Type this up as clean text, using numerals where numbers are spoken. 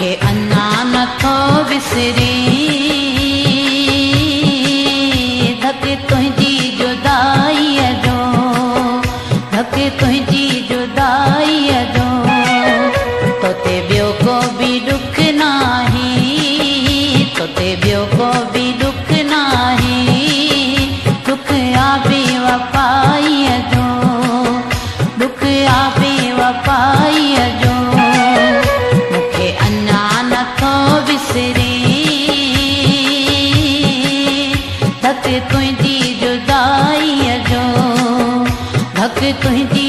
मुखे अञा नथो विसरे धक तुंहिंजी जुदाईअ जो, धक तुंहिंजी जुदाईअ जो। तोते ॿियो को बि दुख नाहे, तोते ॿियो को बि दुख नाहे, दुख आ बेवफाईअ जो, दुख आ बेवफाईअ जो। मुखे अञा नथो विसरे धक तुंहिंजी जुदाईअ जो, धक तुंहिंजी